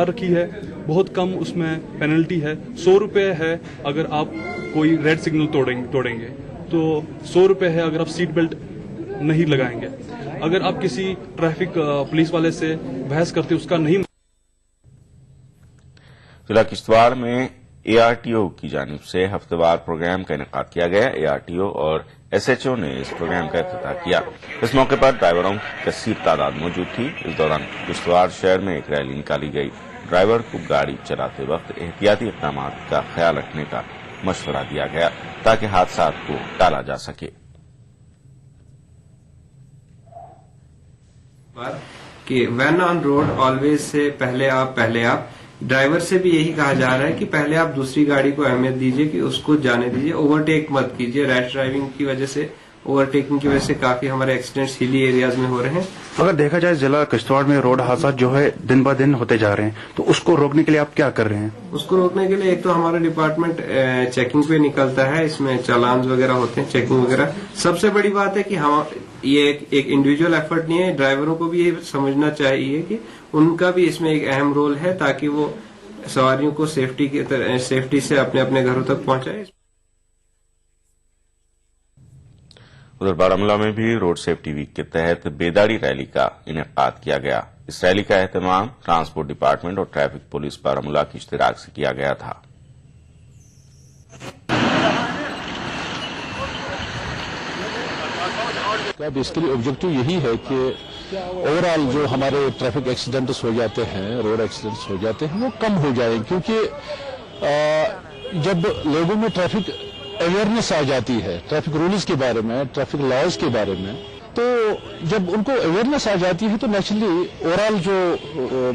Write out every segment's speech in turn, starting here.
रखी है, बहुत कम उसमें पेनल्टी है। 100 रुपये है अगर आप कोई रेड सिग्नल तोड़ेंगे, तो 100 रुपये है अगर आप सीट बेल्ट नहीं लगाएंगे। अगर आप किसी ट्रैफिक पुलिस वाले से बहस करते उसका नहीं। जिला किश्तवाड़ में एआरटीओ की जानिब से हफ्तेवार प्रोग्राम का इनेकाद किया गया। एआरटीओ और एसएचओ ने इस प्रोग्राम का इफ्तिताह किया। इस मौके पर ड्राइवरों की कसीर तादाद मौजूद थी। इस दौरान किश्तवाड़ शहर में एक रैली निकाली गई। ड्राइवर को गाड़ी चलाते वक्त एहतियाती इक़दाम का ख्याल रखने का मशवरा दिया गया ताकि हादसा को टाला जा सके। कि when on road always say पहले आप ड्राइवर से भी यही कहा जा रहा है कि पहले आप दूसरी गाड़ी को अहमियत दीजिए, कि उसको जाने दीजिए, ओवरटेक मत कीजिए। रैश ड्राइविंग की वजह से, ओवरटेकिंग की वजह से काफी हमारे एक्सीडेंट्स हिली एरियाज में हो रहे हैं। अगर देखा जाए जिला किश्तवाड़ में रोड हादसा जो है दिन ब दिन होते जा रहे हैं, तो उसको रोकने के लिए आप क्या कर रहे हैं? उसको रोकने के लिए एक तो हमारा डिपार्टमेंट चेकिंग पे निकलता है, इसमें चालान वगैरह होते हैं, चेकिंग वगैरह। सबसे बड़ी बात है कि हम ये एक इंडिविजुअल एफर्ट नहीं है, ड्राइवरों को भी ये समझना चाहिए कि उनका भी इसमें एक अहम रोल है ताकि वो सवारियों को सेफ्टी से अपने अपने घरों तक पहुंचाए। उधर बारामूला में भी रोड सेफ्टी वीक के तहत बेदारी रैली का इनेकाद किया गया। इस रैली का एहतमाम ट्रांसपोर्ट डिपार्टमेंट और ट्रैफिक पुलिस बारामूला की इश्तिराक से किया गया था। बेसिकली ऑब्जेक्टिव यही है कि ओवरऑल जो हमारे ट्रैफिक एक्सीडेंट्स हो जाते हैं, रोड एक्सीडेंट्स हो जाते हैं, वो कम हो जाए। क्योंकि जब लोगों में ट्रैफिक अवेयरनेस आ जाती है, ट्रैफिक रूल्स के बारे में, ट्रैफिक लॉज के बारे में, तो जब उनको अवेयरनेस आ जाती है तो नेचुरली ओवरऑल जो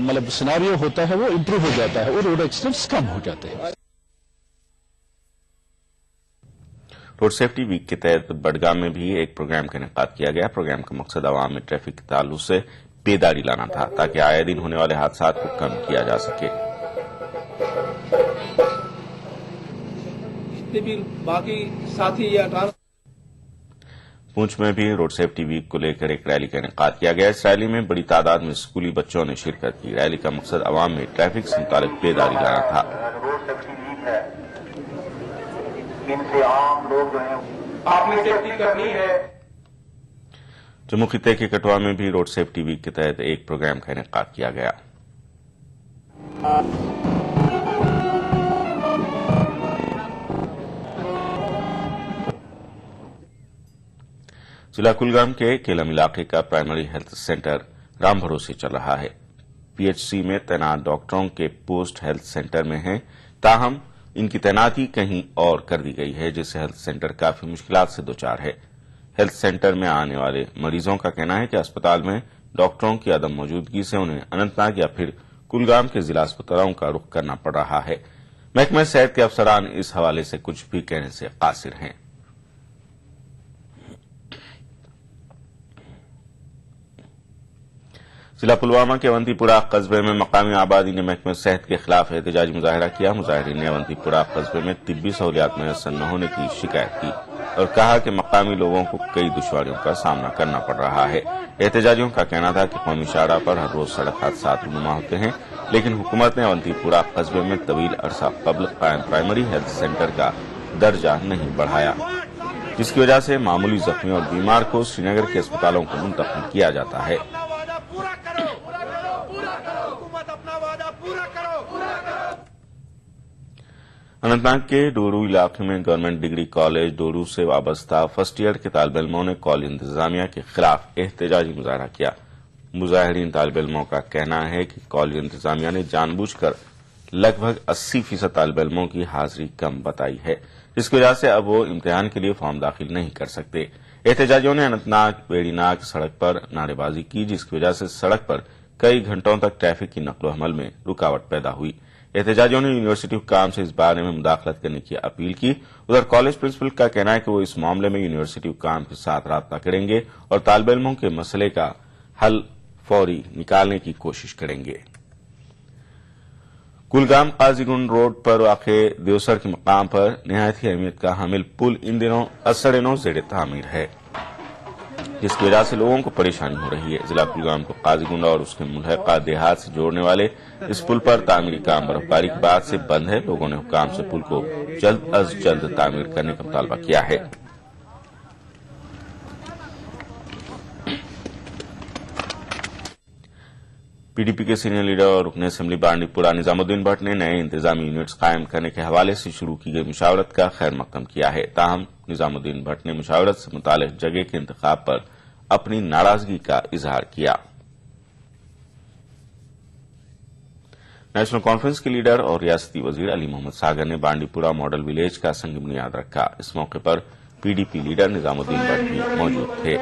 मतलब सिनेरियो होता है वो इम्प्रूव हो जाता है और रोड एक्सीडेंट्स कम हो जाते हैं। रोड सेफ्टी वीक के तहत बडगाम में भी एक प्रोग्राम का इनेकाद किया गया। प्रोग्राम का मकसद आवाम में ट्रैफिक के ताल्लुक से बेदारी लाना था ताकि आए दिन होने वाले हादसा को कम किया जा सके। बाकी साथी या पुंछ में भी रोड सेफ्टी वीक को लेकर एक रैली का इनेकाद किया गया। इस रैली में बड़ी तादाद में स्कूली बच्चों ने शिरकत की। रैली का मकसद आवाम में ट्रैफिक से मुतालिक बेदारी लाना था। इनसे आम लोग जो हैं आपने सेफ्टी करनी है। जम्मू खित्ते के कठुआ में भी रोड सेफ्टी वीक के तहत एक प्रोग्राम का इनेकाद किया गया। जिला कुलगाम के केलम इलाके का प्राइमरी हेल्थ सेंटर राम भरोसे चल रहा है। पीएचसी में तैनात डॉक्टरों के पोस्ट हेल्थ सेंटर में हैं, ताहम इनकी तैनाती कहीं और कर दी गई है, जिससे हेल्थ सेंटर काफी मुश्किलात से दोचार है। हेल्थ सेंटर में आने वाले मरीजों का कहना है कि अस्पताल में डॉक्टरों की अदम मौजूदगी से उन्हें अनंतनाग या फिर कुलगाम के जिला अस्पतालों का रुख करना पड़ रहा है। महकमे सेहत के अफसरान इस हवाले से कुछ भी कहने से कासिर हैं। जिला पुलवामा के अवंतीपुरा कस्बे में मकामी आबादी ने महकमे सेहत के खिलाफ एहतजाजी मुजाहरा किया। मुजाहिरीन ने अवंतीपुरा कस्बे में तिब्बी सहूलियात मैसर न होने की शिकायत की और कहा कि मकामी लोगों को कई दुश्वारियों का सामना करना पड़ रहा है। एहतजाजियों का कहना था कि कौमी शाहराह पर हर रोज सड़क हादसा रूनुमा होते हैं, लेकिन हुकूमत ने अवंतीपुरा कस्बे में तवील अरसा कबल कायम प्राइमरी हेल्थ सेंटर का दर्जा नहीं बढ़ाया, जिसकी वजह से मामूली जख्मी और बीमार को श्रीनगर के अस्पतालों को मुंतकिल किया जाता है। अनंतनाग के डोरू इलाके में गवर्नमेंट डिग्री कॉलेज डोरू से वाबस्ता फर्स्ट ईयर के तालिब इल्मों ने कॉलेज इंतजामिया के खिलाफ एहतजाजी मुजाहरा किया। मुजाहिरीन तालिब इल्मों का कहना है कि कॉलेज इंतजामिया ने जानबूझकर लगभग 80% तालिब इल्मों की हाजिरी कम बताई है, जिसकी वजह से अब वो इम्तिहान के लिए फॉर्म दाखिल नहीं कर सकते। एहतजाजियों ने अनंतनाग बेड़ीनाग सड़क पर नारेबाजी की, जिसकी वजह से सड़क पर कई घंटों तक ट्रैफिक की नकलो हमल में रुकावट पैदा हुई। एहतजाजियों ने यूनिवर्सिटी हुक्काम से इस बारे में मुदाखलत करने की अपील की। उधर कॉलेज प्रिंसिपल का कहना है कि वो इस मामले में यूनिवर्सिटी हुक्काम के साथ राब्ता करेंगे और तालिब इल्मों के मसले का हल फौरी निकालने की कोशिश करेंगे। कुलगाम काजीगुंड रोड पर वाक़े देवसर के मकाम पर निहायत ही अहमियत का हामिल पुल इन दिनों असर-ए-नौ ज़ेर तामीर है। जिसकी वजह से लोगों को परेशानी हो रही है। जिला कुलगाम को काजीगुंडा और उसके मुल्हका देहात से जोड़ने वाले इस पुल पर तामीरी काम बर्फबारी के बाद से बंद है। लोगों ने हुक्काम से पुल को जल्द अज जल्द तामीर करने का मुतालबा किया है। पीडीपी के सीनियर लीडर और रुकन असेंबली बांडीपुरा निजामुद्दीन भट्ट ने नए इंतजामी यूनिट्स कायम करने के हवाले से शुरू की गई मुशावरत का खैर मकदम किया है। ताहम निजामुद्दीन भट्ट ने मुशावरत से मुतालिक जगह के इंतखाब पर अपनी नाराजगी का इजहार किया। नेशनल कॉन्फ्रेंस के लीडर और रियासती वजीर अली मोहम्मद सागर ने बांडीपुरा मॉडल विलेज का संग बुनियाद रखा। इस मौके पर पीडीपी लीडर निजामुद्दीन भट्ट भी मौजूद थे।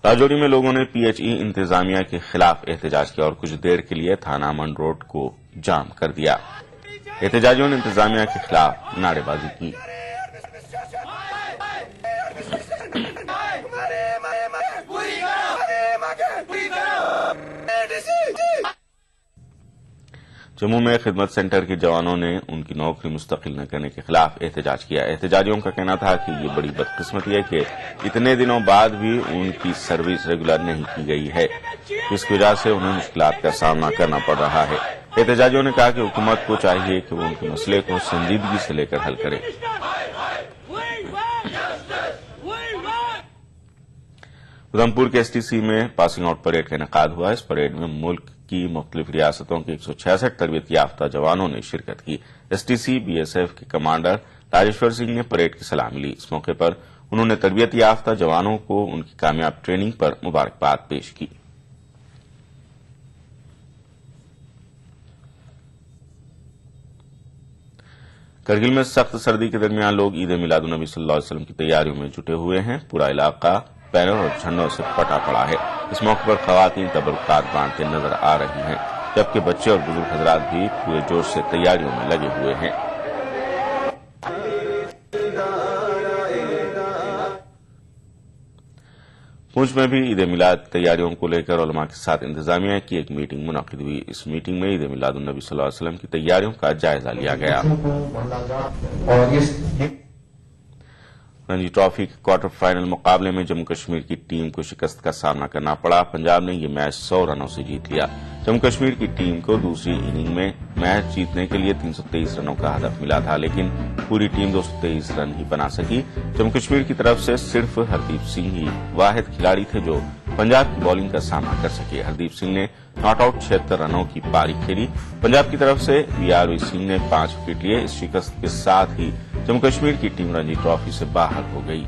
राजौरी में लोगों ने पीएचई इंतजामिया के खिलाफ एहतजाज किया और कुछ देर के लिए थाना अमन रोड को जाम कर दिया। एहतजाजियों ने इंतजामिया के खिलाफ नारेबाजी की। जम्मू में खिदमत सेंटर के जवानों ने उनकी नौकरी मुस्तकिल न करने के खिलाफ एहतजाज किया। एहतजाजियों का कहना था कि ये बड़ी बदकिस्मती है कि इतने दिनों बाद भी उनकी सर्विस रेगुलर नहीं की गई है, जिसकी वजह से उन्हें मुश्किलात का सामना करना पड़ रहा है। एहतजाजियों ने कहा कि हुकूमत को चाहिए कि वो उनके मसले को संजीदगी से लेकर हल करे। उधमपुर के एसटीसी में पासिंग आउट परेड का इनेकाद हुआ। इस परेड में मुल्क की मुख्तलिफ रियासतों के 166 तरबियत याफ्ता जवानों ने शिरकत की। एसटीसी बीएसएफ के कमांडर राजेश्वर सिंह ने परेड की सलामी ली। इस मौके पर उन्होंने तरबियत याफ्ता जवानों को उनकी कामयाब ट्रेनिंग पर मुबारकबाद पेश की। करगिल में सख्त सर्दी के दरमियान लोग ईद मिलादुन्नबी सल्लल्लाहु अलैहि वसल्लम की तैयारियों में जुटे हुए हैं। पूरा इलाका बैनर और झंडों से पटा पड़ा है। इस मौके पर खवातीन तबरुकात बांटते नजर आ रही हैं, जबकि बच्चे और बुजुर्ग हजरात भी पूरे जोश से तैयारियों में लगे हुए हैं। पुंछ में भी ईद मिलाद तैयारियों को लेकर उलमा के साथ इंतजामिया की एक मीटिंग मुनक्किद हुई। इस मीटिंग में ईद मिलादुन्नबी सल्लल्लाहु अलैहि वसल्लम की तैयारियों का जायजा लिया गया। रणजी ट्रॉफी के क्वार्टर फाइनल मुकाबले में जम्मू कश्मीर की टीम को शिकस्त का सामना करना पड़ा। पंजाब ने यह मैच 100 रनों से जीत लिया। जम्मू कश्मीर की टीम को दूसरी इनिंग में मैच जीतने के लिए 323 रनों का हदफ मिला था, लेकिन पूरी टीम 223 रन ही बना सकी। जम्मू कश्मीर की तरफ से सिर्फ हरदीप सिंह ही वाहिद खिलाड़ी थे जो पंजाब की बॉलिंग का सामना कर सके। हरदीप सिंह ने नॉट आउट 76 रनों की पारी खेली। पंजाब की तरफ से वीआरवी सिंह ने 5 विकेट लिए। इस शिकस्त के साथ ही जम्मू कश्मीर की टीम रणजी ट्रॉफी से बाहर हो गई।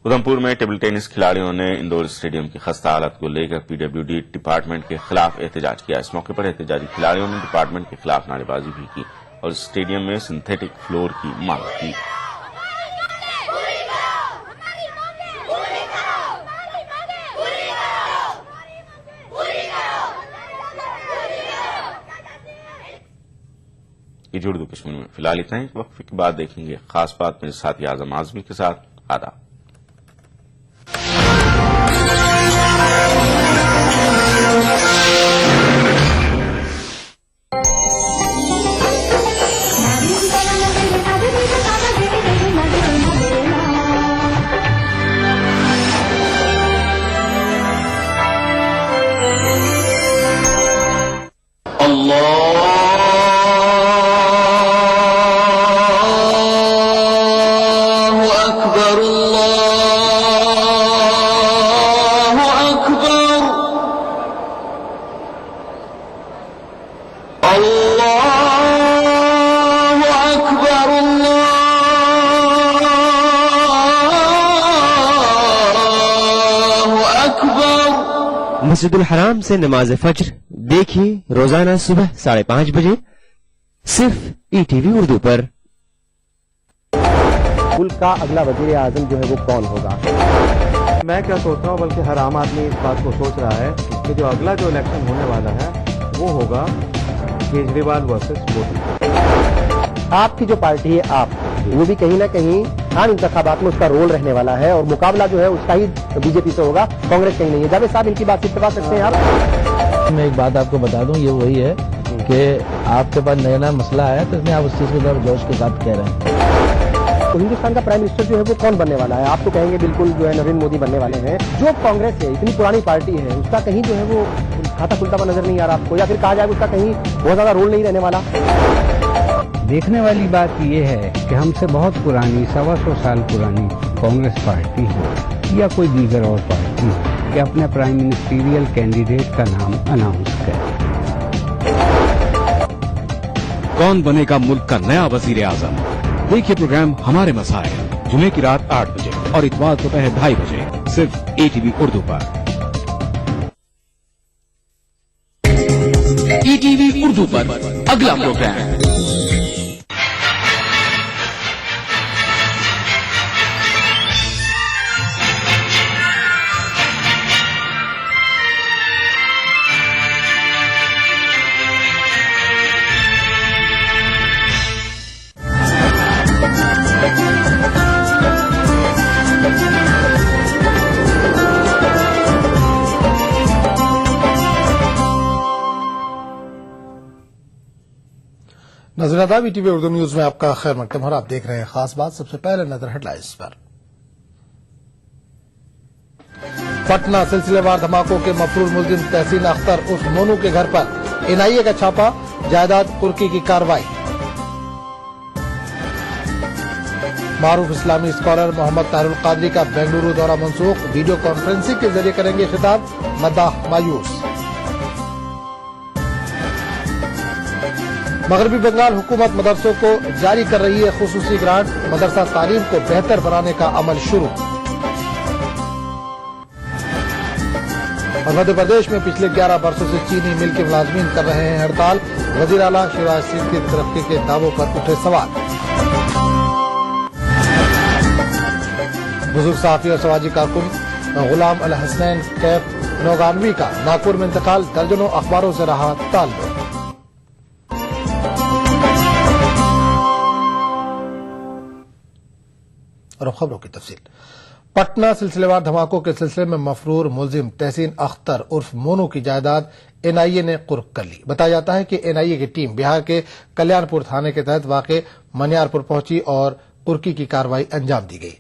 उधमपुर में टेबल टेनिस खिलाड़ियों ने इंदौर स्टेडियम की खस्ता हालत को लेकर पीडब्ल्यूडी डिपार्टमेंट के खिलाफ एहतजाज किया। इस मौके पर एहतजाजी खिलाड़ियों ने डिपार्टमेंट के खिलाफ नारेबाजी भी की और स्टेडियम में सिंथेटिक फ्लोर की मांग की। ये उर्दू कश्मीर में फिलहाल इतना ही। वक्फे के बाद देखेंगे खास बात मेरे साथी आजम आजमी के साथ। आदाब। मस्जिदुल हराम से नमाज फज्र देखिए रोजाना सुबह 5:30 बजे सिर्फ ईटीवी उर्दू पर। मुल्क का अगला वजीर आजम जो है वो कौन होगा? मैं क्या सोच रहा हूँ, बल्कि हर आम आदमी इस बात को सोच रहा है कि जो अगला जो इलेक्शन होने वाला है वो होगा केजरीवाल वर्सेस मोदी। आपकी जो पार्टी है आप وہ بھی کہیں نہ کہیں عام انتخابات میں اس کا رول رہنے والا ہے اور مقابلہ جو ہے اس کا ہی بی جے پی سے ہوگا، کانگریس کہیں نہیں ہے۔ جاوید صاحب ان کی بات سے اتفاق رکھتے ہیں آپ؟ میں ایک بات آپ کو بتا دوں، یہ وہی ہے کہ آپ کے پاس نیا مسئلہ آیا تو اس میں آپ اس چیز کو جوش کے ساتھ کہہ رہے ہیں۔ تو ہندوستان کا پرائم منسٹر جو ہے وہ کون بننے والا ہے؟ آپ تو کہیں گے بالکل جو ہے نریندر مودی بننے والے ہیں۔ جو کانگریس ہے اتنی پرانی پارٹی ہے، اس کا کہیں جو ہے وہ کھاتا کھلتا ہوا نظر نہیں آ رہا آپ کو، یا پھر کہا جائے اس کا کہیں بہت زیادہ رول نہیں رہنے والا؟ دیکھنے والی بات یہ ہے کہ ہم سے بہت پرانی 125 سال پرانی کانگریس پارٹی ہو یا کوئی دیگر اور پارٹی ہو کہ اپنے پرائم منسٹریل کینڈیڈیٹ کا نام اناؤنس کرے۔ کون بنے گا ملک کا نیا وزیر اعظم؟ دیکھیے پروگرام ہمارے مسائل جمعے کی رات 8 بجے اور اتوار دوپہر 2:30 بجے صرف ETV اردو پر۔ ETV اردو پر اگلا پروگرام ناظرین آداب، ETV اردو نیوز میں آپ کا خیر مقدم اور آپ دیکھ رہے ہیں خاص بات۔ سب سے پہلے نظر ہیڈ لائنز پر۔ پٹنہ سلسلے وار دھماکوں کے مفرور ملزم تحسین اختر عرف مونو کے گھر پر NIA کا چھاپا، جائیداد قرقی کی کارروائی۔ معروف اسلامی اسکالر محمد طاہر القادری کا بنگلورو دورہ منسوخ، ویڈیو کانفرنسنگ کے ذریعے کریں گے خطاب، مداح مایوس۔ مغربی بنگال حکومت مدرسوں کو جاری کر رہی ہے خصوصی گرانٹ، مدرسہ تعلیم کو بہتر بنانے کا عمل شروع۔ اور مدھیہ پردیش میں پچھلے 11 برسوں سے چینی مل کے ملازمین کر رہے ہیں ہڑتال، وزیر اعلیٰ شیوراج سنگھ کی ترقی کے دعووں پر اٹھے سوال۔ بزرگ صحافی اور سماجی کارکن غلام الحسنین کیف نوگانوی کا ناگپور میں انتقال، درجنوں اخباروں سے رہا تعلق۔ اور خبروں کی تفصیل۔ پٹنہ سلسلے وار دھماکوں کے سلسلے میں مفرور ملزم تحسین اختر عرف مونو کی جائیداد NIA نے قرق کر لی۔ بتایا جاتا ہے کہ NIA کی ٹیم بہار کے کلیان پور تھانے کے تحت واقع منیار پور پہنچی اور قرقی کی کارروائی انجام دی گئی۔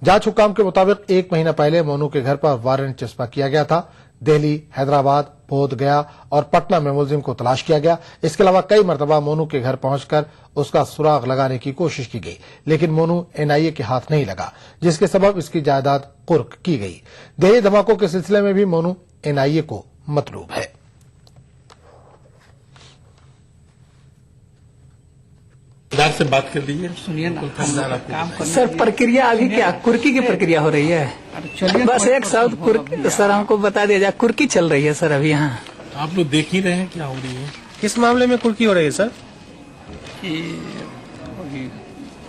جانچ حکام کے مطابق 1 مہینہ پہلے مونو کے گھر پر وارنٹ چسپاں کیا گیا تھا۔ دہلی، حیدرآباد، بودھ گیا اور پٹنہ میں ملزم کو تلاش کیا گیا۔ اس کے علاوہ کئی مرتبہ مونو کے گھر پہنچ کر اس کا سراغ لگانے کی کوشش کی گئی، لیکن مونو NIA کے ہاتھ نہیں لگا، جس کے سبب اس کی جائیداد قرق کی گئی۔ دہلی دھماکوں کے سلسلے میں بھی مونو NIA کو مطلوب ہے۔ سے بات کر لیجیے، سنیے نا سر، پرکریا ابھی کیا کرکی کی پرکریا ہو رہی ہے؟ بس ایک ساتھ سر ہم کو بتا دیا جائے، کرکی چل رہی ہے سر ابھی یہاں۔ آپ لوگ دیکھ ہی رہے ہیں کیا ہو رہی ہے۔ کس معاملے میں کرکی ہو رہی ہے سر؟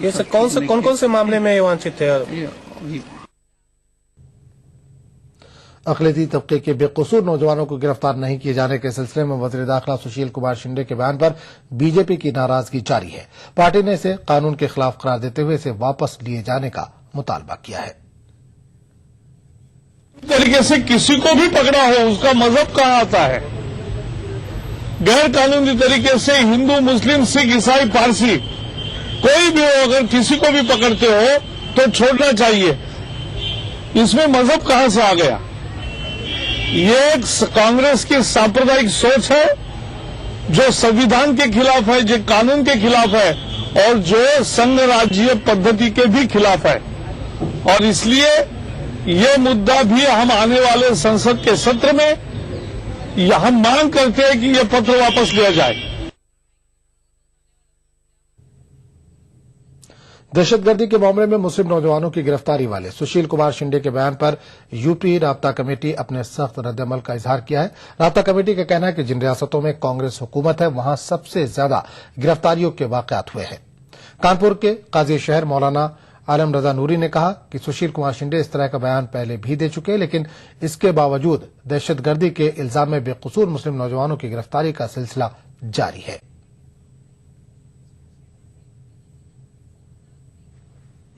یہ سر کون سے معاملے میں وانچت ہے؟ اقلیتی طبقے کے بے قصور نوجوانوں کو گرفتار نہیں کیے جانے کے سلسلے میں وزیر داخلہ سشیل کمار شنڈے کے بیان پر BJP کی ناراضگی جاری ہے۔ پارٹی نے اسے قانون کے خلاف قرار دیتے ہوئے اسے واپس لیے جانے کا مطالبہ کیا ہے۔ طریقے سے کسی کو بھی پکڑا ہو، اس کا مذہب کہاں آتا ہے؟ غیر قانونی طریقے سے ہندو، مسلم، سکھ، عیسائی، پارسی کوئی بھی ہو، اگر کسی کو بھی پکڑتے ہو تو چھوڑنا چاہیے۔ اس میں مذہب کہاں سے آ گیا؟ یہ ایک کانگریس کی سامپردائک سوچ ہے جو سنویدھان کے خلاف ہے، جو قانون کے خلاف ہے اور جو سنگھ راجیہ پدھتی کے بھی خلاف ہے۔ اور اس لیے یہ مدعا بھی ہم آنے والے سنسد کے سત્ર میں ہم مانگ کرتے ہیں کہ یہ پتر واپس لیا جائے۔ دہشت گردی کے معاملے میں مسلم نوجوانوں کی گرفتاری والے سشیل کمار شنڈے کے بیان پر UP رابطہ کمیٹی اپنے سخت رد عمل کا اظہار کیا ہے۔ رابطہ کمیٹی کا کہنا ہے کہ جن ریاستوں میں کانگریس حکومت ہے وہاں سب سے زیادہ گرفتاریوں کے واقعات ہوئے ہیں۔ کانپور کے قاضی شہر مولانا عالم رضا نوری نے کہا کہ سشیل کمار شنڈے اس طرح کا بیان پہلے بھی دے چکے، لیکن اس کے باوجود دہشت گردی کے الزام میں بے قصور مسلم نوجوانوں کی گرفتاری کا سلسلہ جاری ہے۔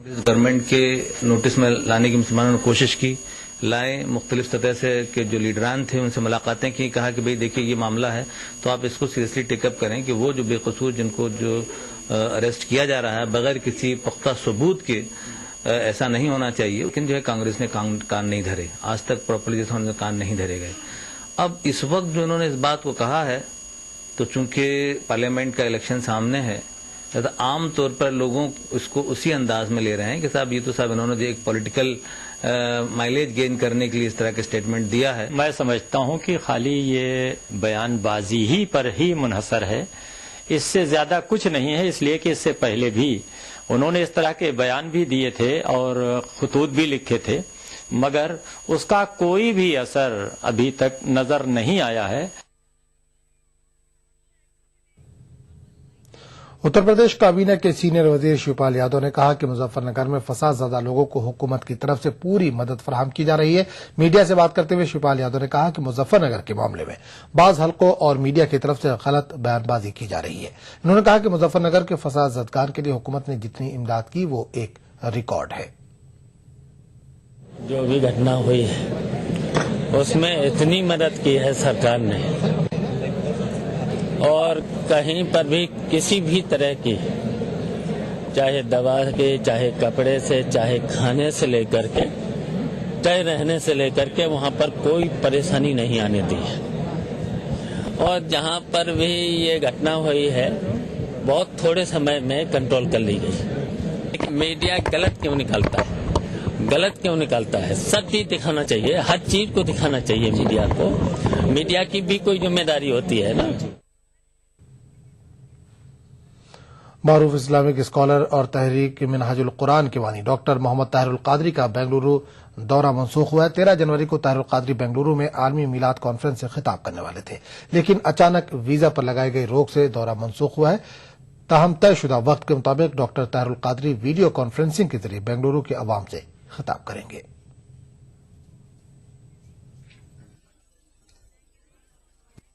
गवर्नमेंट के नोटिस में लाने की मुसलमानों ने कोशिश की, लाए, मुख्तलिफ सतह से के जो लीडरान थे उनसे मुलाकातें की, कहा कि भाई देखिए ये मामला है तो आप इसको सीरियसली टेकअप करें कि वो जो बेकसूर जिनको जो अरेस्ट किया जा रहा है बगैर किसी पुख्ता सबूत के ऐसा नहीं होना चाहिए। लेकिन जो है कांग्रेस ने कान नहीं धरे, आज तक प्रॉपर्ली जैसे उन्होंने कान नहीं धरे गए। अब इस वक्त जो उन्होंने इस बात को कहा है तो चूंकि पार्लियामेंट का इलेक्शन सामने है तो आम तौर पर लोगों इसको उसी अंदाज में ले रहे हैं कि साहब ये तो साहब इन्होंने जो एक पॉलिटिकल माइलेज गेन करने के लिए इस तरह के स्टेटमेंट दिया है। मैं समझता हूं कि खाली ये बयानबाजी ही पर ही मुनहसर है, इससे ज्यादा कुछ नहीं है। इसलिए कि इससे पहले भी उन्होंने इस तरह के बयान भी दिए थे और खुतूत भी लिखे थे, मगर उसका कोई भी असर अभी तक नजर नहीं आया है। उत्तर प्रदेश काबीना के सीनियर वजीर शिवपाल यादव ने कहा कि मुजफ्फरनगर में फसाद ज़दा लोगों को हुकूमत की तरफ से पूरी मदद फराहम की जा रही है। मीडिया से बात करते हुए शिवपाल यादव ने कहा कि मुजफ्फरनगर के मामले में बाज हलकों और मीडिया की तरफ से गलत बयानबाजी की जा रही है। उन्होंने कहा कि मुजफ्फरनगर के फसाद ज़दगार के लिए हुकूमत ने जितनी इमदाद की वो एक रिकॉर्ड है। जो भी घटना हुई है उसमें इतनी मदद की है सरकार ने, और कहीं पर भी किसी भी तरह की, चाहे दवा के, चाहे कपड़े से, चाहे खाने से लेकर के, चाहे रहने से लेकर के, वहां पर कोई परेशानी नहीं आने दी है। और जहां पर भी ये घटना हुई है बहुत थोड़े समय में कंट्रोल कर ली गई। मीडिया गलत क्यों निकालता है? गलत क्यों निकालता है? सब चीज दिखाना चाहिए, हर चीज को दिखाना चाहिए मीडिया को। मीडिया की भी कोई जिम्मेदारी होती है ना। मारूफ इस्लामिक स्कॉलर और तहरीक मिनहाजुल कुरान के बानी डॉक्टर मोहम्मद ताहिरुल कादरी का बेंगलुरु दौरा मनसूख हुआ है। 13 जनवरी को ताहिरुल कादरी बेंगलुरु में आलमी मिलाद कॉन्फ्रेंस से खिताब करने वाले थे, लेकिन अचानक वीजा पर लगाई गई रोक से दौरा मनसूख हुआ है। ताहम तयशुदा वक्त के मुताबिक doctor Tahirul Qadri video conferencing के जरिए बेंगलुरु के अवाम से खिताब करेंगे।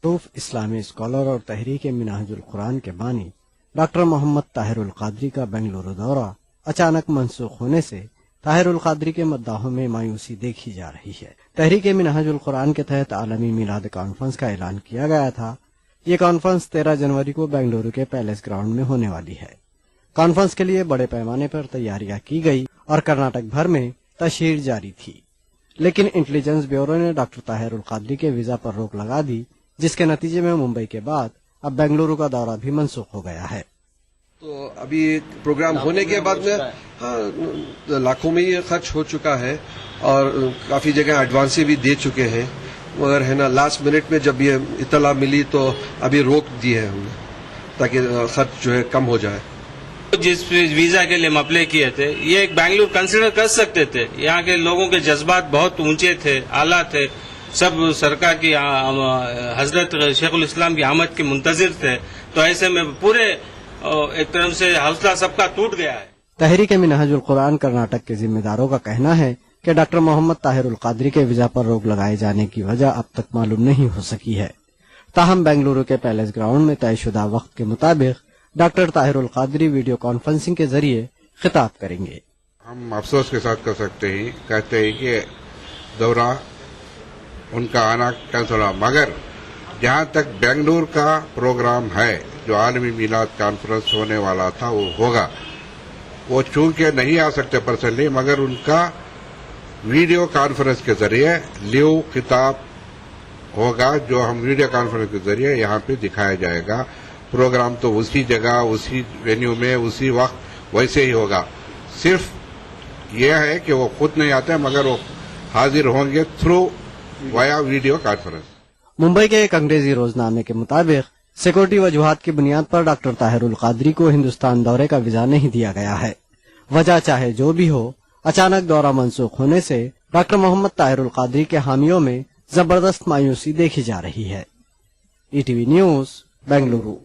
मारूफ इस्लामी स्कॉलर और तहरीक मिनहाजुल कुरान के बानी डॉक्टर मोहम्मद ताहिरुल कादरी का बेंगलुरु दौरा अचानक मनसूख होने से ताहिरुल कादरी के मद्दाहों में मायूसी देखी जा रही है। तहरीक मिनहाजुल कुरान के तहत आलमी मिलाद कॉन्फ्रेंस का ऐलान किया गया था। ये कॉन्फ्रेंस 13 जनवरी को बेंगलुरु के पैलेस ग्राउंड में होने वाली है। कॉन्फ्रेंस के लिए बड़े पैमाने पर तैयारियां की गई और कर्नाटक भर में तशहीर जारी थी, लेकिन इंटेलिजेंस ब्यूरो ने डॉक्टर ताहिरुल कादरी के वीजा पर रोक लगा दी, जिसके नतीजे में मुंबई के बाद अब बेंगलुरु का दौरा भी मनसूख हो गया है। तो अभी प्रोग्राम होने के बाद में लाखों में ये खर्च हो चुका है और काफी जगह एडवांस भी दे चुके हैं, मगर है ना लास्ट मिनट में जब ये इतला मिली तो अभी रोक दी है हमने, ताकि खर्च जो है कम हो जाए। जिस वीजा के लिए हम अप्लाई किए थे ये बेंगलुरु कंसिडर कर सकते थे। यहाँ के लोगों के जज्बात बहुत ऊंचे थे, आला थे, सब सरकार की हजरत शेखुल इस्लाम की आमद के मुंतजिर थे। तो ऐसे में पूरे एक तरह से हौसला सबका टूट गया है। तहरीक मिनहाजुल कुरान कर्नाटक के जिम्मेदारों का कहना है कि डॉक्टर मोहम्मद ताहिरुल कादरी के वीजा पर रोक लगाए जाने की वजह अब तक मालूम नहीं हो सकी है। ताहम बेंगलुरु के पैलेस ग्राउंड में तयशुदा वक्त के मुताबिक doctor Tahirul Qadri video conferencing के जरिए खिताब करेंगे। हम अफसोस के साथ कहते हैं कि दौरा उनका आना कैंसिल हुआ, मगर जहां तक बेंगलुरु का प्रोग्राम है जो आलमी मिलाद कॉन्फ्रेंस होने वाला था वो होगा। वो चूंकि नहीं आ सकते पर्सनली, मगर उनका वीडियो कॉन्फ्रेंस के जरिए लिव खिताब होगा, जो हम वीडियो कॉन्फ्रेंस के जरिए यहाँ पे दिखाया जाएगा। प्रोग्राम तो उसी जगह, उसी वेन्यू में, उसी वक्त वैसे ही होगा। सिर्फ यह है कि वो खुद नहीं आते, मगर वो हाजिर होंगे through via video conference. Mumbai के एक अंग्रेजी रोजनामे के मुताबिक सिक्योरिटी वजूहात की बुनियाद पर डॉक्टर ताहिरुल कादरी को हिंदुस्तान दौरे का वीजा नहीं दिया गया है। वजह चाहे जो भी हो, अचानक दौरा मनसूख होने से डॉक्टर मोहम्मद ताहिरुल कादरी के हामियों में जबरदस्त मायूसी देखी जा रही है। ETV news Bengaluru.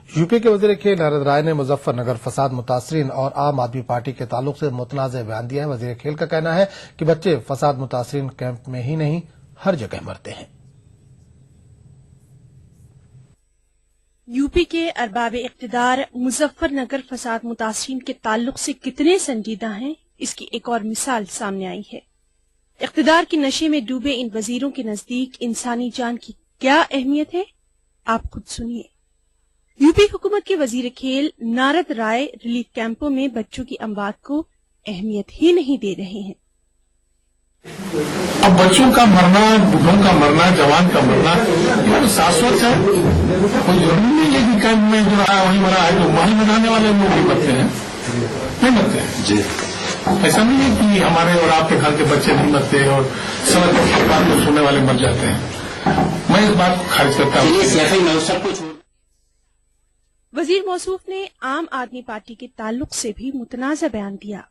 यूपी के वजीर खेल नारद राय ने मुजफ्फरनगर फसाद मुतासरीन और आम आदमी पार्टी के ताल्लुक से मुतनाज़ बयान दिया है। वजीर खेल का कहना है कि बच्चे फसाद मुतासरीन कैंप में ही नहीं हर जगह मरते हैं। यूपी के अरबाब इक़्तिदार मुजफ्फरनगर फसाद मुतासरीन के ताल्लुक से कितने संजीदा हैं, इसकी एक और मिसाल सामने आई है। इक़्तिदार के नशे में डूबे इन वजीरों के नजदीक इंसानी जान की क्या अहमियत है, आप खुद सुनिए। यूपी हुकूमत के वजीर खेल नारद राय रिलीफ कैंपों में बच्चों की अमवात को अहमियत ही नहीं दे रहे हैं। अब बच्चों का मरना, बूढ़ों का मरना, जवान का मरना, ये तो शाश्वत है। कोई जरूरी नहीं है कि कैंप में जो रहा वहीं मरा है, तो वहीं मनाने वाले लोग भी मरते हैं, नहीं मरते हैं जी। ऐसा नहीं है कि हमारे और आपके घर के बच्चे नहीं मरते और समय पर बात को सुनने वाले मर जाते हैं। मैं इस बात को खारिज करता हूँ। वजीर मौसूफ ने आम आदमी पार्टी के ताल्लुक से भी मुतनाज़ा बयान दिया।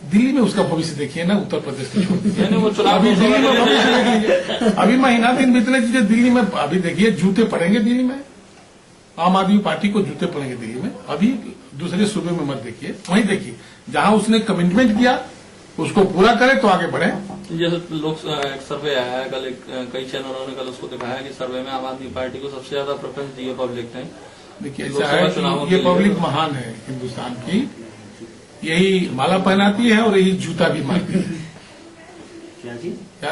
दिल्ली में उसका भविष्य देखिए ना, उत्तर प्रदेश के छोड़ दीजिए। अभी दिल्ली में भविष्य देखिए, अभी महीना दिन बीतने दीजिए। दिल्ली में अभी देखिए जूते पड़ेंगे, दिल्ली में आम आदमी पार्टी को जूते पड़ेंगे दिल्ली में। अभी दूसरे सूबे में मत देखिए, वहीं देखिए जहां उसने कमिटमेंट किया उसको पूरा करे तो आगे बढ़े। जैसे लोग एक सर्वे आया है कल, कई चैनलों ने कल उसको दिखाया कि सर्वे में आम आदमी पार्टी को सबसे ज्यादा प्रेफरेंस दी है पब्लिक ने। देखिए ऐसा है कि ये पब्लिक महान है हिंदुस्तान की, यही माला पहनाती है और यही जूता भी मारती है। क्या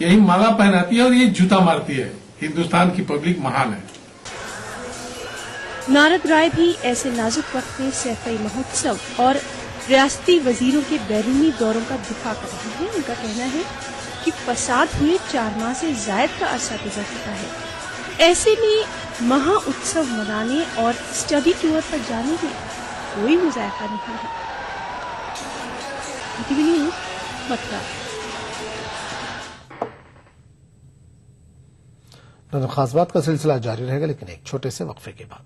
यही माला पहनाती है और ये जूता मारती है। हिंदुस्तान की पब्लिक महान है। नारद राय भी ऐसे नाजुक वक्त में सैफई महोत्सव और रियासती वजीरों के बैरूनी दौरों का दिफा कर रहे हैं। उनका कहना है कि फसाद हुए 4 माह से जायद का अरसा गुजर चुका है। ऐसे में महा उत्सव मनाने और स्टडी टूर पर जाने में कोई मुजायका नहीं है। TV news, Mathura. खास बात का सिलसिला जारी रहेगा, लेकिन एक छोटे से वक्फे के बाद।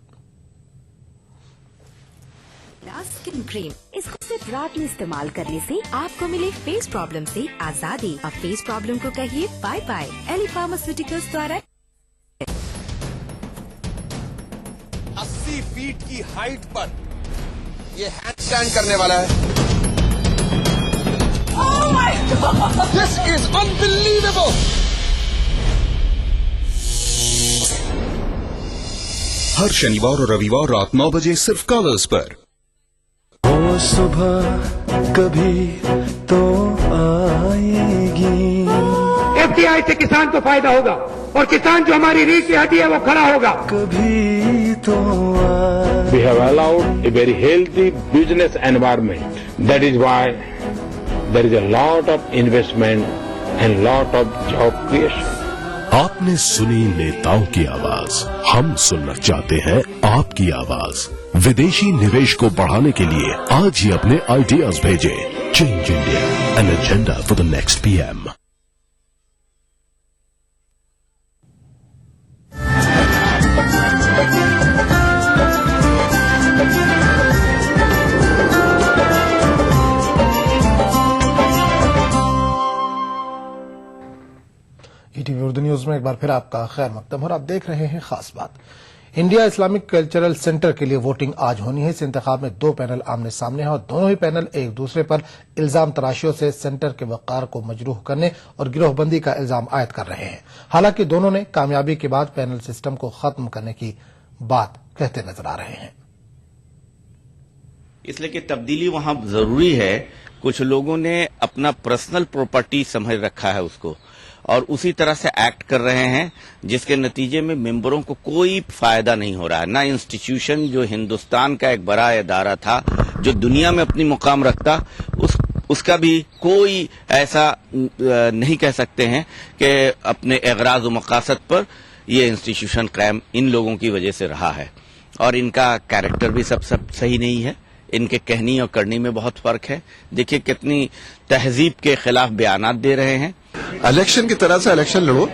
स्किन क्रीम, इसको सिर्फ रात में इस्तेमाल करने से आपको मिले फेस प्रॉब्लम से आजादी। अब फेस प्रॉब्लम को कहिए बाय बाय। एली फार्मास्यूटिकल्स द्वारा 80 फीट की हाइट पर ये हैंडस्टैंड करने वाला है। Oh my God! This is unbelievable! हर शनिवार और रविवार रात 9 बजे सिर्फ कलर्स पर। वो सुबह कभी तो आएगी। एफडीआई से किसान को फायदा होगा और किसान जो हमारी रीढ़ की हड्डी है वो खड़ा होगा। कभी तो We have allowed a very healthy business environment. That is why there is a lot of investment and lot of job creation. आपने सुनी नेताओं की आवाज, हम सुनना चाहते हैं आपकी आवाज। विदेशी निवेश को बढ़ाने के लिए आज ही अपने आइडियाज भेजें। Change India, an agenda for the next PM. ETV Urdu news में एक बार फिर आपका खैर मकदम और आप देख रहे हैं खास बात। इंडिया इस्लामिक कल्चरल सेंटर के लिए वोटिंग आज होनी है। इस इंतखाब में 2 पैनल आमने सामने हैं और दोनों ही पैनल एक दूसरे पर इल्जाम तराशियों से सेंटर के वक़ार को मजरूह करने और गिरोहबंदी का इल्जाम आयद कर रहे हैं। हालांकि दोनों ने कामयाबी के बाद पैनल सिस्टम को खत्म करने की बात कहते नजर आ रहे हैं। इसलिए कि तब्दीली वहां जरूरी है। कुछ लोगों ने अपना पर्सनल प्रॉपर्टी समझ रखा है उसको, और उसी तरह से एक्ट कर रहे हैं, जिसके नतीजे में मेंबरों को कोई फायदा नहीं हो रहा है। ना इंस्टीट्यूशन जो हिंदुस्तान का एक बड़ा इदारा था, जो दुनिया में अपनी मुकाम रखता, उसका भी कोई ऐसा नहीं कह सकते हैं कि अपने एगराज व मकासद पर ये इंस्टीट्यूशन कायम इन लोगों की वजह से रहा है। और इनका कैरेक्टर भी सब सही नहीं है। इनके कहनी और करनी में बहुत फर्क है। देखिए कितनी तहजीब के खिलाफ बयानात दे रहे हैं। इलेक्शन की तरह से इलेक्शन लड़ो,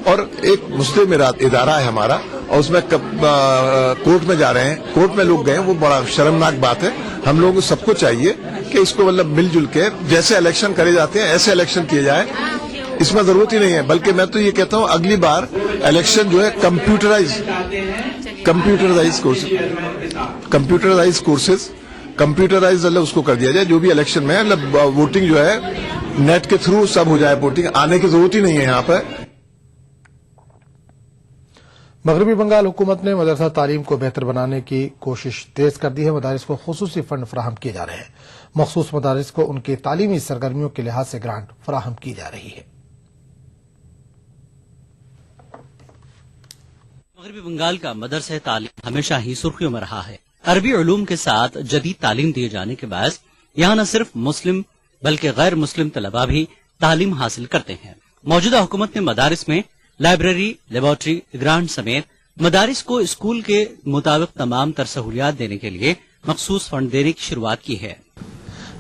और एक मुस्लिम इदारा है हमारा, और उसमें कोर्ट में जा रहे हैं, कोर्ट में लोग गए, वो बड़ा शर्मनाक बात है। हम लोगों को सबको चाहिए कि इसको मतलब मिलजुल के जैसे इलेक्शन करे जाते हैं ऐसे इलेक्शन किए जाए। इसमें जरूरत ही नहीं है, बल्कि मैं तो ये कहता हूँ अगली बार इलेक्शन जो है कंप्यूटराइज मतलब उसको कर दिया जाए। जो भी इलेक्शन में मतलब वोटिंग जो है नेट के थ्रू सब हो जाए, वोटिंग आने की जरूरत ही नहीं है यहाँ पर। मगरबी बंगाल हुकूमत ने मदरसा तालीम को बेहतर बनाने की कोशिश तेज कर दी है। मदारिस को खुसूसी फंड फराहम किए जा रहे हैं। मखसूस मदारिस को उनकी तालीमी सरगर्मियों के लिहाज से ग्रांट फराहम की जा रही है। मगरबी बंगाल का मदरसा तालीम हमेशा ही सुर्खियों में रहा है। अरबी उलूम के साथ जदीद तालीम दिए जाने के बाद यहाँ न सिर्फ मुस्लिम बल्कि गैर मुस्लिम तलबा भी तालीम हासिल करते हैं। मौजूदा हुकूमत ने मदारिस में लाइब्रेरी, लेबोरेटरी, ग्रांट समेत मदारिस को स्कूल के मुताबिक तमाम तर सहूलियात देने के लिए मखसूस फंड देने की शुरुआत की है।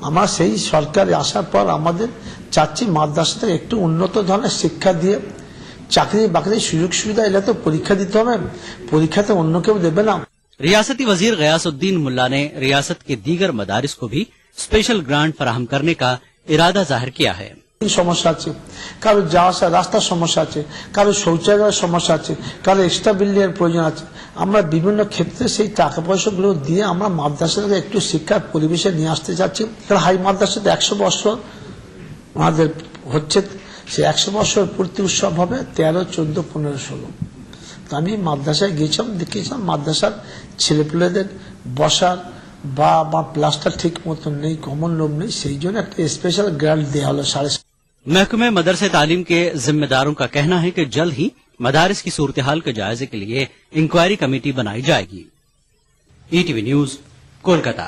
আমরা সেই সরকার আসার পর আমাদের চাচ্ছি মাদ্রাসাতে একটু উন্নত ধরনের শিক্ষা দিয়ে চাকরি বাকরির সুযোগ সুবিধা এলে তো পরীক্ষা দিতে হবে, পরীক্ষাতে অন্য কেউ দেবে না। रियासती वजीर गयासुद्दीन मुल्ला ने रियासत के दीगर मदारिस को भी स्पेशल ग्रांट फराहम करने का इरादा जाहिर किया है। সমস্যা আছে, কারো যাওয়া আসা রাস্তার সমস্যা আছে, কারো শৌচাগারের সমস্যা আছে, কারো এক্সট্রা বিল্ডিং এর প্রয়োজন আছে। আমরা বিভিন্ন ক্ষেত্রে সেই টাকা পয়সাগুলো দিয়ে আমরা মাদ্রাসাকে একটু শিক্ষার পরিবেশে নিয়ে আসতে চাচ্ছি। হাই মাদ্রাসাতে 100 বছর আমাদের হচ্ছে, সেই 100 বছর পূর্তি উৎসব হবে 13, 14, 15, 16। তো আমি মাদ্রাসায় গিয়েছিলাম, দেখেছিলাম মাদ্রাসার ছেলেপুলেদের বসার বা প্লাস্টার ঠিক মতো নেই, কমন রুম নেই, সেই জন্য একটা স্পেশাল গ্রান্ট দেওয়া হলো 7.5। महकमे मदरसे तालीम के जिम्मेदारों का कहना है कि जल्द ही मदारिस की सूरत हाल के जायजे के लिए इंक्वायरी कमेटी बनाई जाएगी। ETV news, Kolkata.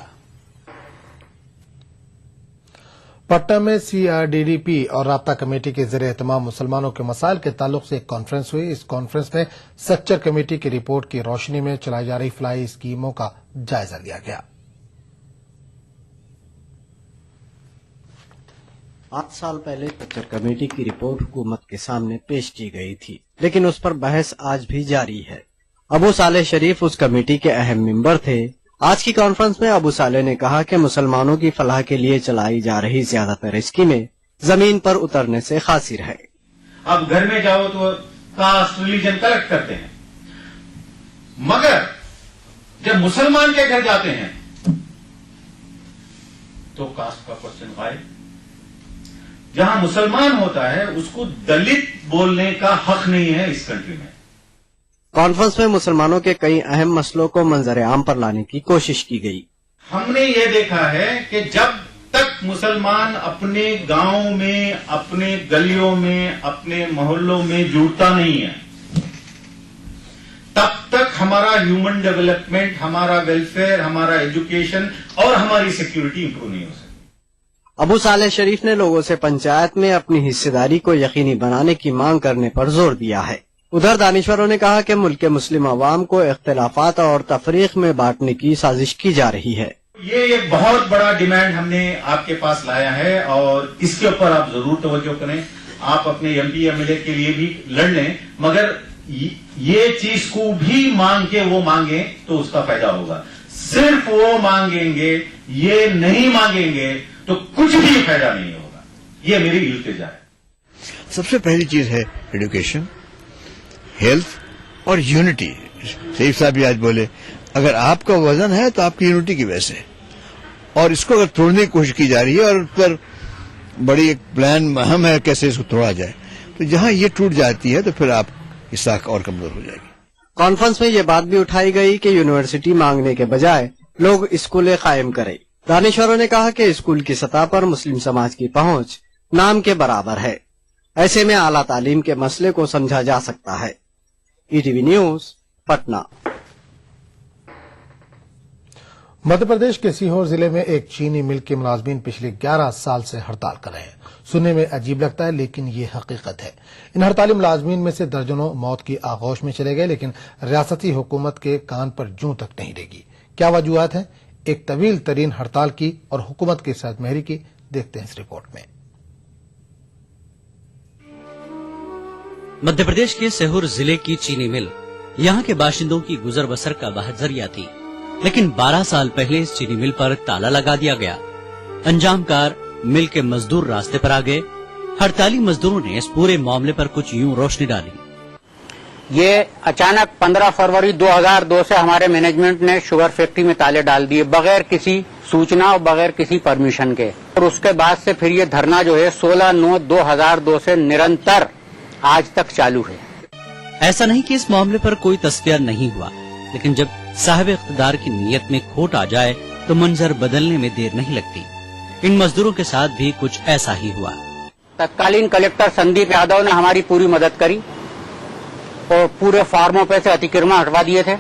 पटना में CRDDP और राब्ता कमेटी के जरिए तमाम मुसलमानों के मसाइल के ताल्लुक से एक कॉन्फ्रेंस हुई। इस कॉन्फ्रेंस में स्ट्रक्चर कमेटी की रिपोर्ट की रोशनी में चलाई जा रही फलाही स्कीमों का जायजा लिया गया। 8 साल पहले स्ट्रक्चर कमेटी की रिपोर्ट हुकूमत के सामने पेश की गई थी, लेकिन उस पर बहस आज भी जारी है। अबू सालेह शरीफ उस कमेटी के अहम मेंबर थे। आज की कॉन्फ्रेंस में अबू सालेह ने कहा कि मुसलमानों की फलाह के लिए चलाई जा रही ज्यादातर स्कीमें जमीन पर उतरने से खासिर है। अब घर में जाओ तो कास्ट रिलीजन कलेक्ट करते हैं, मगर जब मुसलमान के घर जाते हैं तो कास्ट का क्वेश्चन गायब। जहां मुसलमान होता है उसको दलित बोलने का हक नहीं है इस कंट्री में। कॉन्फ्रेंस में मुसलमानों के कई अहम मसलों को मंजर आम पर लाने की कोशिश की गई। हमने ये देखा है कि जब तक मुसलमान अपने गांव में, अपने गलियों में, अपने मोहल्लों में जुड़ता नहीं है, तब तक हमारा ह्यूमन डेवलपमेंट, हमारा वेलफेयर, हमारा एजुकेशन और हमारी सिक्योरिटी इंप्रूव नहीं हो सकती। अबू सालेह शरीफ ने लोगों से पंचायत में अपनी हिस्सेदारी को यकीनी बनाने की मांग करने पर जोर दिया है। उधर दानिश्वरों ने कहा कि मुल्क के मुस्लिम अवाम को इख्तिलाफात और तफरीक में बांटने की साजिश की जा रही है। ये एक बहुत बड़ा डिमांड हमने आपके पास लाया है और इसके ऊपर आप जरूर तवज्जो करें। आप अपने MP MLA के लिए भी लड़ लें, मगर ये चीज को भी मांग के वो मांगे तो उसका फायदा होगा। सिर्फ वो मांगेंगे, ये नहीं मांगेंगे तो कुछ भी फायदा नहीं होगा। ये मेरी इल्तिजा है। सबसे पहली चीज है एजुकेशन, हेल्थ और यूनिटी। शरीफ साहब भी आज बोले अगर आपका वजन है तो आपकी यूनिटी की वजह से, और इसको अगर तोड़ने की कोशिश की जा रही है और उस पर बड़ी एक प्लान अहम है कैसे इसको तोड़ा जाए, तो जहां ये टूट जाती है तो फिर आप इस साख और कमजोर हो जाएगी। कॉन्फ्रेंस में ये बात भी उठाई गई कि यूनिवर्सिटी मांगने के बजाय लोग स्कूलें कायम करें। दानिश्वरों ने कहा कि स्कूल की सतह पर मुस्लिम समाज की पहुंच नाम के बराबर है। ऐसे में आला तालीम के मसले को समझा जा सकता है। ETV news, Patna. मध्य प्रदेश के सीहोर जिले में एक चीनी मिल के मुलाजमीन पिछले 11 साल से हड़ताल कर रहे हैं। सुनने में अजीब लगता है, लेकिन ये हकीकत है। इन हड़ताली मुलाजमीन में से दर्जनों मौत की आगोश में चले गए, लेकिन रियासती हुकूमत के कान पर जूं तक नहीं रेगी। क्या वजूहत है? एक तवील तरीन हड़ताल की और हुकूमत की सादमेहरी की, देखते हैं इस रिपोर्ट में। मध्य प्रदेश के सीहोर जिले की चीनी मिल यहाँ के बाशिंदों की गुजर बसर का वाहिद जरिया थी, लेकिन 12 साल पहले इस चीनी मिल पर ताला लगा दिया गया। अंजामकार मिल के मजदूर रास्ते पर आ गए। हड़ताली मजदूरों ने इस पूरे मामले पर कुछ यूं रोशनी डाली। ये अचानक 15 फरवरी 2002 से हमारे मैनेजमेंट ने शुगर फैक्ट्री में ताले डाल दिए बगैर किसी सूचना और बगैर किसी परमिशन के, और उसके बाद से फिर ये धरना जो है 16/9/2002 से निरंतर आज तक चालू है। ایسا نہیں کہ اس معاملے پر کوئی تذکیہ نہیں ہوا، لیکن جب صاحب اقتدار کی نیت میں کھوٹ آ جائے تو منظر بدلنے میں دیر نہیں لگتی۔ ان مزدوروں کے ساتھ بھی کچھ ایسا ہی ہوا۔ तत्कालीन कलेक्टर संदीप यादव ने हमारी पूरी मदद करी और पूरे फार्मों पे से अतिक्रमण हटवा दिए थे।